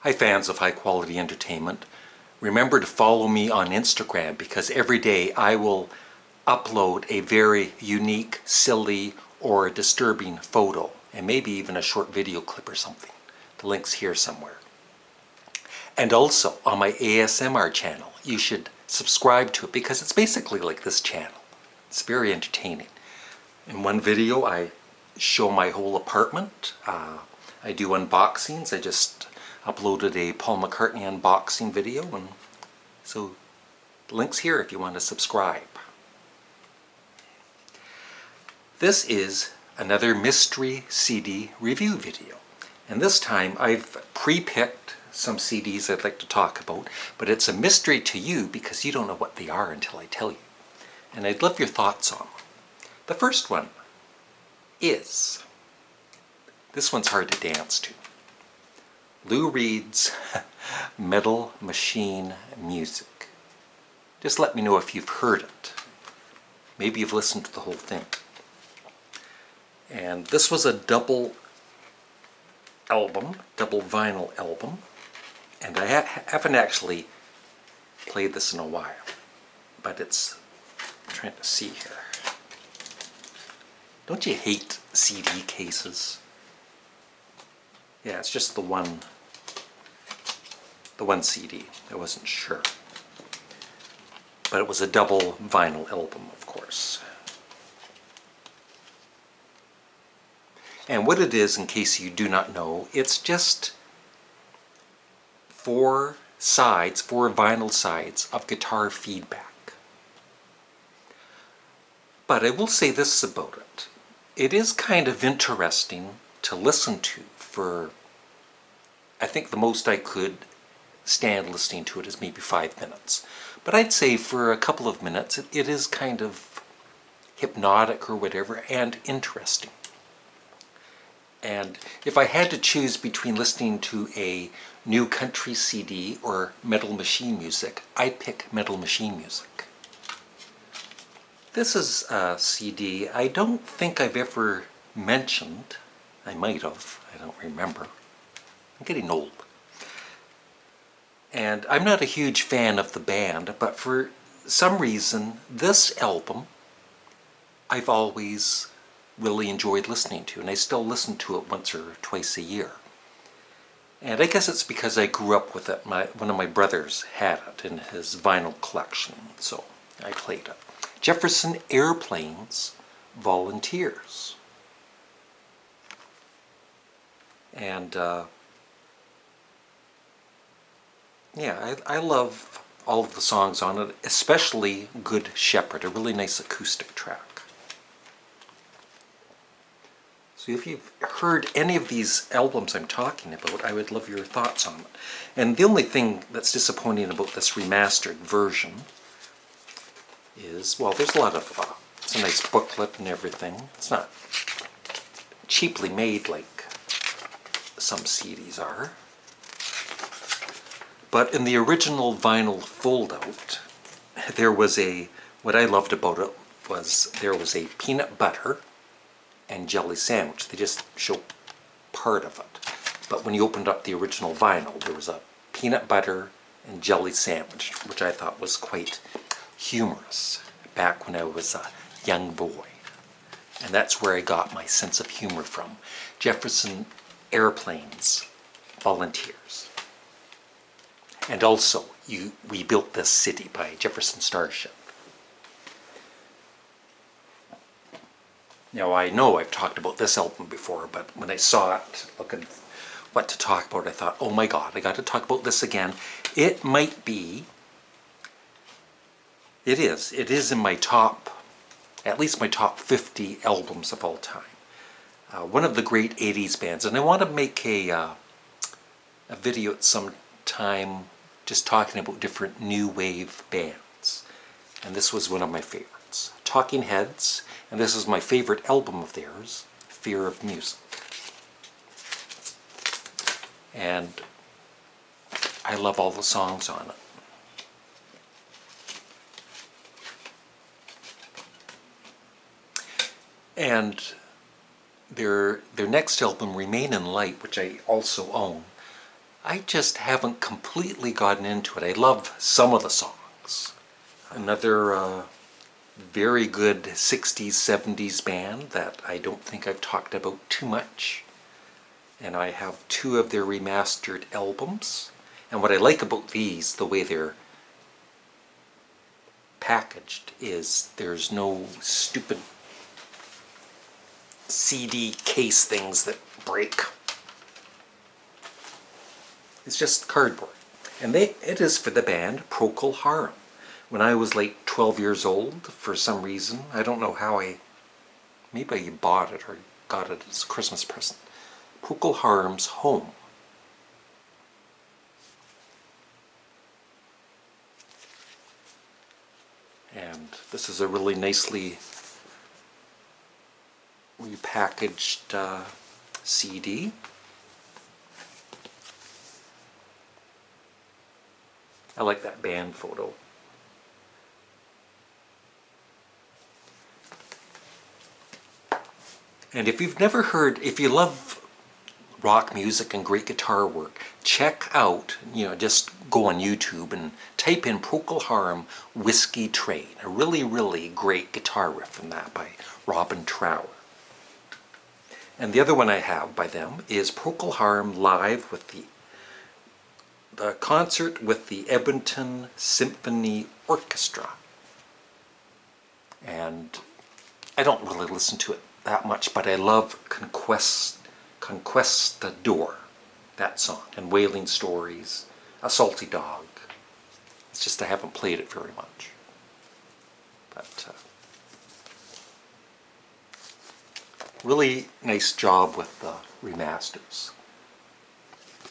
Hi fans of high quality entertainment. Remember to follow me on Instagram because every day I will upload a very unique, silly, or disturbing photo and maybe even a short video clip or something. The link's here somewhere. And also on my ASMR channel, you should subscribe to it because it's basically like this channel. It's very entertaining. In one video I show my whole apartment. I do unboxings. I just uploaded a Paul McCartney unboxing video, and so the link's here if you want to subscribe. This is another mystery CD review video, and this time I've pre-picked some CDs I'd like to talk about, but it's a mystery to you because you don't know what they are until I tell you, and I'd love your thoughts on them. The first one is, this one's hard to dance to, Lou Reed's Metal Machine Music. Just let me know if you've heard it. Maybe you've listened to the whole thing. And this was a double vinyl album, and I haven't actually played this in a while, but it's, I'm trying to see here. Don't you hate CD cases? Yeah, it's just the one CD. I wasn't sure. But it was a double vinyl album, of course. And what it is, in case you do not know, it's just four vinyl sides of guitar feedback. But I will say this about it. It is kind of interesting to listen to for, I think the most I could stand listening to it is maybe 5 minutes. But I'd say for a couple of minutes it is kind of hypnotic or whatever, and interesting. And if I had to choose between listening to a new country CD or Metal Machine Music, I'd pick Metal Machine Music. This is a CD I don't think I've ever mentioned. I might have, I don't remember. I'm getting old. And I'm not a huge fan of the band, but for some reason, this album I've always really enjoyed listening to, and I still listen to it once or twice a year. And I guess it's because I grew up with it. One of my brothers had it in his vinyl collection, so I played it. Jefferson Airplane's Volunteers. And yeah, I love all of the songs on it, especially Good Shepherd, a really nice acoustic track. So if you've heard any of these albums I'm talking about, I would love your thoughts on it. And the only thing that's disappointing about this remastered version is, well, there's a lot of, it's a nice booklet and everything. It's not cheaply made like some CDs are. But in the original vinyl fold-out, there was what I loved about it was there was a peanut butter and jelly sandwich. They just show part of it. But when you opened up the original vinyl, there was a peanut butter and jelly sandwich, which I thought was quite humorous back when I was a young boy. And that's where I got my sense of humor from. Jefferson Airplane's Volunteers. And also, We Built This City by Jefferson Starship. Now, I know I've talked about this album before, but when I saw it, looking what to talk about, I thought, oh my God, I got to talk about this again. It might be, it is in my top, at least my top 50 albums of all time. One of the great 80s bands, and I want to make a video at some time just talking about different new wave bands. And this was one of my favorites. Talking Heads, and this is my favorite album of theirs, Fear of Music. And I love all the songs on it. And their next album, Remain in Light, which I also own, I just haven't completely gotten into it. I love some of the songs. Another very good 60s, 70s band that I don't think I've talked about too much. And I have two of their remastered albums. And what I like about these, the way they're packaged, is there's no stupid CD case things that break. It's just cardboard. And it is for the band Procol Harum. When I was like 12 years old, for some reason, I don't know how maybe I bought it or got it as a Christmas present. Procol Harum's Home. And this is a really nicely repackaged CD. I like that band photo. And if you've never heard, if you love rock music and great guitar work, check out, just go on YouTube and type in Procol Harum Whiskey Train. A really, really great guitar riff from that by Robin Trower. And the other one I have by them is Procol Harum live with the concert with the Edmonton Symphony Orchestra. And I don't really listen to it that much, but I love Conquistador, that song, and Wailing Stories, A Salty Dog. It's just I haven't played it very much. But really nice job with the remasters.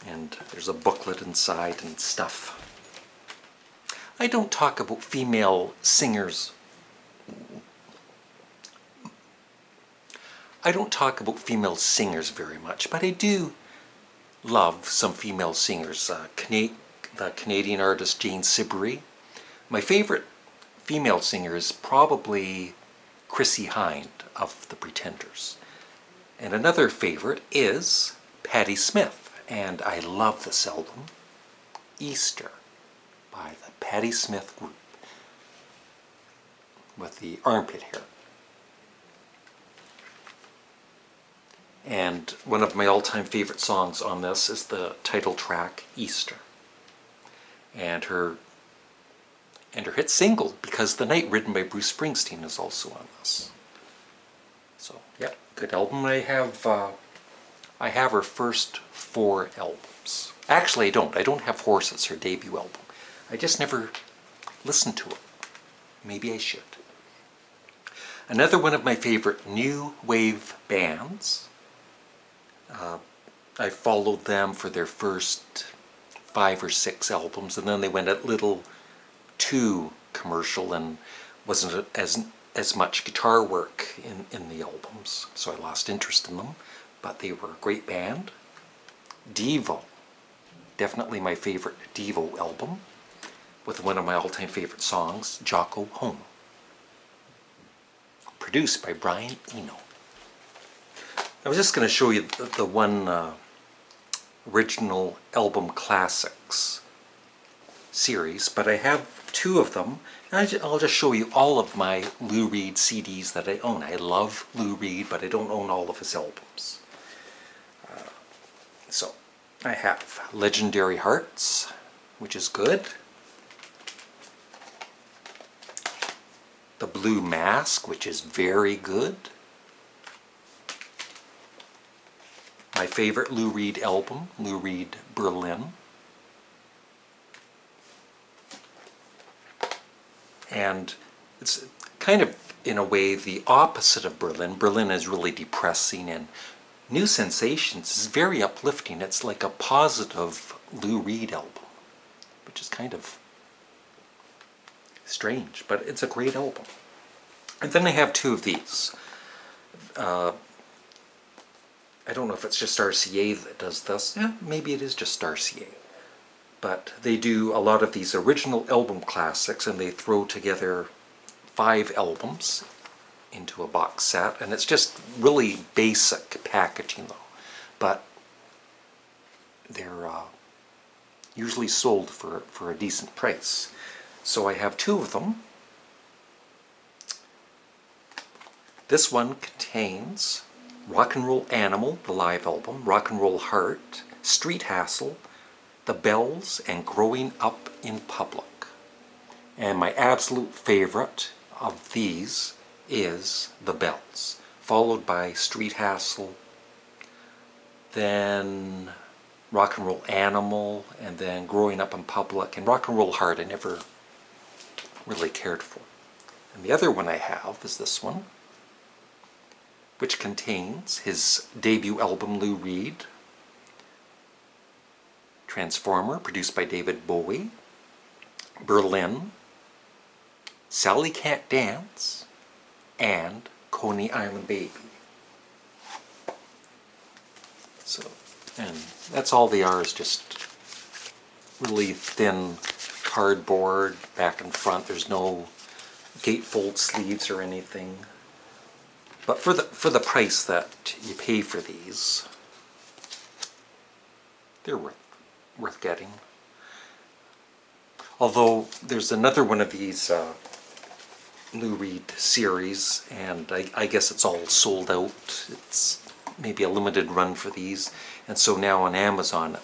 And there's a booklet inside and stuff. I don't talk about female singers. I don't talk about female singers very much, but I do love some female singers. The Canadian artist Jane Siberry. My favorite female singer is probably Chrissie Hynde of The Pretenders. And another favorite is Patti Smith. And I love this album, Easter, by the Patti Smith Group, with the armpit hair. And one of my all-time favorite songs on this is the title track, Easter. And her hit single, Because the Night, written by Bruce Springsteen, is also on this. So, yeah, good album. I have her first 4 albums. Actually, I don't. I don't have Horses, her debut album. I just never listened to it. Maybe I should. Another one of my favorite new wave bands. I followed them for their first 5 or 6 albums, and then they went a little too commercial and wasn't as much guitar work in the albums, so I lost interest in them. But they were a great band. Devo, definitely my favorite Devo album, with one of my all-time favorite songs, Jocko Home, produced by Brian Eno. I was just going to show you the one original album classics series, but I have 2 of them. I'll just show you all of my Lou Reed CDs that I own. I love Lou Reed, but I don't own all of his albums. So, I have Legendary Hearts, which is good. The Blue Mask, which is very good. My favorite Lou Reed album, Lou Reed Berlin. And it's kind of, in a way, the opposite of Berlin. Berlin is really depressing, and New Sensations is very uplifting. It's like a positive Lou Reed album, which is kind of strange, but it's a great album. And then I have 2 of these. I don't know if it's just RCA that does this. Yeah, maybe it is just RCA. But they do a lot of these original album classics, and they throw together 5 albums into a box set, and it's just really basic packaging though. But they're usually sold for a decent price. So I have two of them. This one contains Rock and Roll Animal, the live album, Rock and Roll Heart, Street Hassle, The Bells, and Growing Up in Public. And my absolute favorite of these is The Bells, followed by Street Hassle, then Rock and Roll Animal, and then Growing Up in Public. And Rock and Roll Heart I never really cared for. And the other one I have is this one, which contains his debut album, Lou Reed, Transformer, produced by David Bowie, Berlin, Sally Can't Dance, and Coney Island Baby. So, and that's all they are, is just really thin cardboard back and front. There's no gatefold sleeves or anything. But for the price that you pay for these, they're worth getting. Although there's another one of these Lou Reed series, and I guess it's all sold out. It's maybe a limited run for these, and so now on Amazon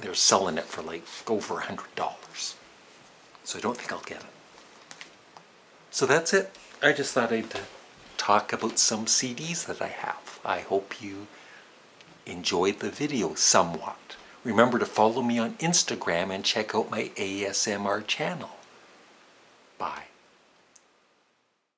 they're selling it for like over $100. So I don't think I'll get it. So that's it. I just thought I'd talk about some CDs that I have. I hope you enjoyed the video somewhat. Remember to follow me on Instagram and check out my ASMR channel. Bye.